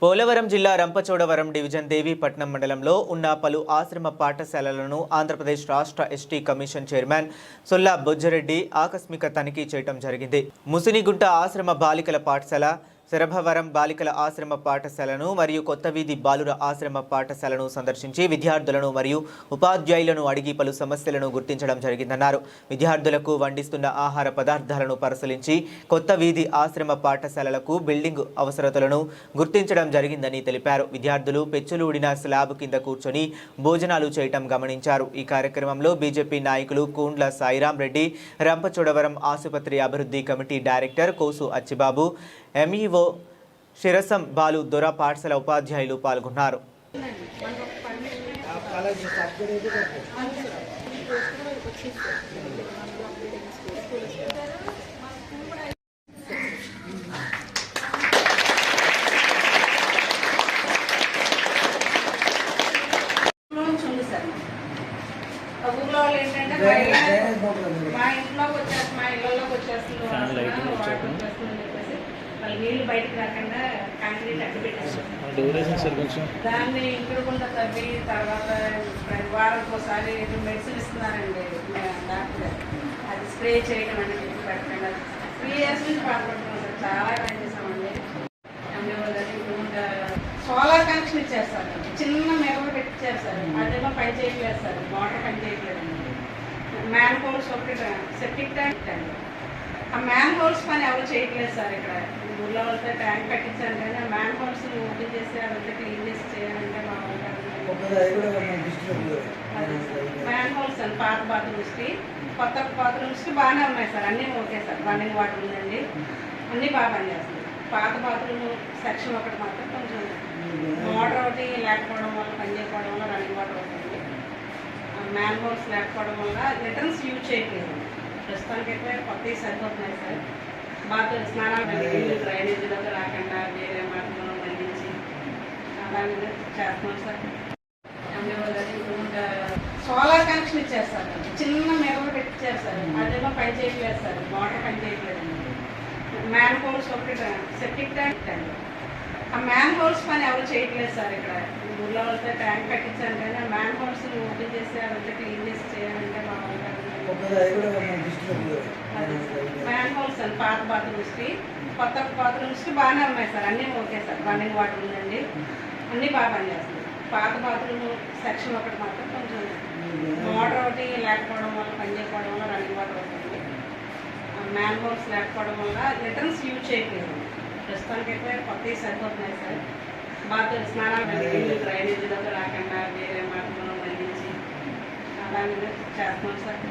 పోలవరం జిల్లా రంపచోడవరం డివిజన్ దేవీపట్నం మండలంలో ఉన్న పలు ఆశ్రమ పాఠశాలలను ఆంధ్రప్రదేశ్ రాష్ట్ర ఎస్టీ కమిషన్ చైర్మన్ సొల్లా బొజ్జరెడ్డి ఆకస్మిక తనిఖీ చేయడం జరిగింది. ముసినిగుంట ఆశ్రమ బాలికల పాఠశాల, శరభవరం బాలికల ఆశ్రమ పాఠశాలను మరియు కొత్తవీధి బాలుర ఆశ్రమ పాఠశాలను సందర్శించి విద్యార్థులను మరియు ఉపాధ్యాయులను అడిగి పలు సమస్యలను గుర్తించడం జరిగిందన్నారు. విద్యార్థులకు వండిస్తున్న ఆహార పదార్థాలను పరిశీలించి కొత్తవీధి ఆశ్రమ పాఠశాలలకు బిల్డింగ్ అవసరతలను గుర్తించడం జరిగిందని తెలిపారు. విద్యార్థులు పెచ్చులు ఊడిన స్లాబ్ కింద కూర్చొని భోజనాలు చేయటం గమనించారు. ఈ కార్యక్రమంలో బీజేపీ నాయకులు కూండ్ల సాయిరాం రెడ్డి, రంపచోడవరం ఆసుపత్రి అభివృద్ధి కమిటీ డైరెక్టర్ కోసు అచ్చిబాబు, ఎంఈఓ శిరసం బాలు దొర పాఠశాల ఉపాధ్యాయులు పాల్గొన్నారు. నీళ్ళు బయటకు రాకుండా కాంక్రీట్ అడ్డు పెట్టారు. దాన్ని ఇంకుడుకుండా తవ్వి తర్వాత వారానికి ఒకసారి మెడిసిన్ ఇస్తున్నారండి డాక్టర్. అది స్ప్రే చేయడం అనేది పెట్టకుండా 3 years నుంచి బాధపడుతున్నాం సార్. చాలా ట్రై చేసామండి. సోలార్ కనెక్షన్ ఇచ్చేస్తారు, చిన్న మెరవ పెట్టించారు సార్. అదేమో పని చేయట్లేదు సార్, మోటార్ పని చేయట్లేదండి. మ్యాన్ హోల్స్ ఒకటి సెప్టిక్ ట్యాంక్ అండి, ఆ మ్యాన్ హోల్స్ పని ఎవరు చేయట్లేదు సార్. ఇక్కడ ఊళ్ళో వాళ్ళతో ట్యాంక్ కట్టించాను కానీ ఆ మ్యాన్ హోల్స్ ఓపెన్ చేసి అదంతా క్లీన్ చేసి చేయాలంటే మా మ్యాన్ హోల్స్ అండి. పాత బాత్రూమ్స్కి కొత్త బాత్రూమ్స్కి బాగానే ఉన్నాయి సార్, అన్నీ ఓకే సార్. రన్నింగ్ వాటర్ ఉందండి, అన్నీ బాగా పనిచేస్తుంది. పాత బాత్రూమ్ సెక్షన్ ఒకటి మాత్రం కొంచెం మోటార్ ఒకటి లేకపోవడం వల్ల పని చేయకపోవడం వల్ల రన్నింగ్ వాటర్ అవుతుంది. మ్యాన్ హోల్స్ లేకపోవడం వల్ల రిటర్న్స్ యూజ్ చేయట్లేదు. ప్రస్తుతానికి అయితే కొత్తవి సరిపోతున్నాయి సార్. బాత్రూమ్ స్నానాలు డ్రైనేజీలోకి రాకుండా వేరే మార్గంలో మళ్ళించి అలాగే చేస్తున్నాం సార్. సోలార్ కనెక్షన్ ఇచ్చేస్తారు, చిన్న మెరవ పెట్టించారు సార్. అదేమో పని చేయట్లేదు సార్, మోటార్ పని చేయట్లేదండి. మ్యాన్ హోల్స్ ఒకటి సెప్టిక్ ట్యాంక్ అండి, ఆ మ్యాన్ హోల్స్ పని ఎవరు చేయట్లేదు సార్. ఇక్కడ ఊళ్ళో వాళ్ళతో ట్యాంక్ కట్టించాను కానీ ఆ మ్యాన్ హోల్స్ ఓపెన్ చేసి అదంతా క్లీన్ చేసి చేయాలంటే మా మ్యాన్ హోల్స్ అండి. పాత బాత్రూమ్స్కి కొత్త బాత్రూమ్స్కి బాగానే ఉన్నాయి సార్, అన్నీ ఓకే సార్. రన్నింగ్ వాటర్ ఉందండి, అన్నీ బాగా పనిచేస్తుంది. పాత బాత్రూమ్ సెక్షన్ ఒకటి మాత్రం కొంచెం మోటార్ ఒకటి లేకపోవడం వల్ల పని చేయకపోవడం వల్ల రన్నింగ్ వాటర్ అవుతుంది. మ్యాన్ హోల్స్ లేకపోవడం వల్ల రిటర్న్స్ యూజ్ చేయట్లేదు. ప్రస్తుతానికి అయితే కొత్తవి సరిపోతున్నాయి సార్. బాత్రూమ్ స్నానాలు డ్రైనేజీలోకి రాకుండా వేరే మార్గంలో మళ్ళించి అలాగే చేస్తున్నాం సార్.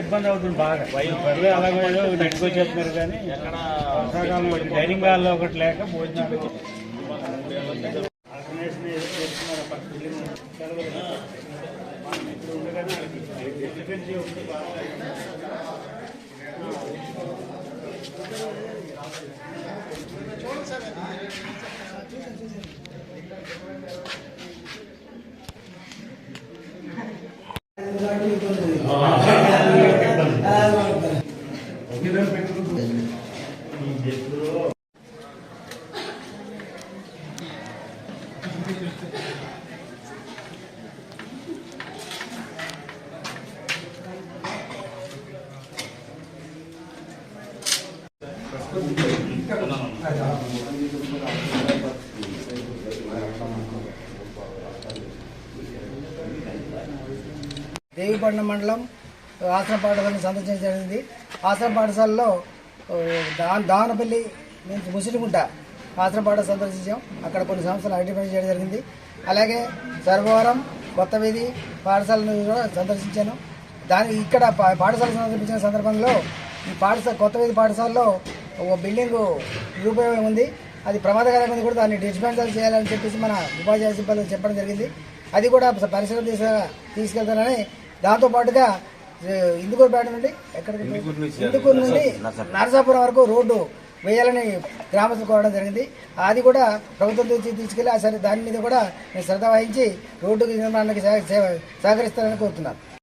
ఇబ్బంది అవుతుంది బాగా. పర్లేదు అలాగే నెట్టుకొచ్చేస్తున్నారు కానీ వర్షాకాలం డైనింగ్ హాల్లో ఒకటి లేక భోజనాలు ఆర్గనైజేషన్ ఏదో చేస్తున్నారు. ఇప్పుడు ఉండగానే డిఫెన్సీ ఒకటి బాగా దేవీపట్నం మండలం ఆశ్రమ పాఠశాలను సందర్శించడం జరిగింది. ఆశ్రమ పాఠశాలలో దావనపల్లి నుంచి ముసిరిగుంట ఆశ్రమ పాఠశాల సందర్శించాం. అక్కడ కొన్ని సంస్థలు ఐడెంటిఫై చేయడం జరిగింది. అలాగే సర్వవరం కొత్త వీధి పాఠశాలను కూడా సందర్శించాను. ఇక్కడ పాఠశాల సందర్శించిన సందర్భంలో ఈ కొత్త వీధి పాఠశాలలో ఒక బిల్డింగ్ నిరుపయోగం ఉంది, అది ప్రమాదకరంగా ఉంది కూడా, దాన్ని డిస్మాంటిల్ చేయాలని చెప్పేసి మన ఉపాధ్యాయ సిబ్బంది చెప్పడం జరిగింది. అది కూడా పరిశ్రమ తీసుకెళ్తానని, దాంతోపాటుగా ఇందుకూరుపేట నుండి ఇందుకూరు నుండి నరసాపురం వరకు రోడ్డు వేయాలని గ్రామస్తులు కోరడం జరిగింది. అది కూడా ప్రభుత్వం తీసుకెళ్ళి సరే దాని మీద కూడా నేను శ్రద్ధ వహించి రోడ్డు నిర్మాణానికి సహకరిస్తానని కోరుతున్నాను.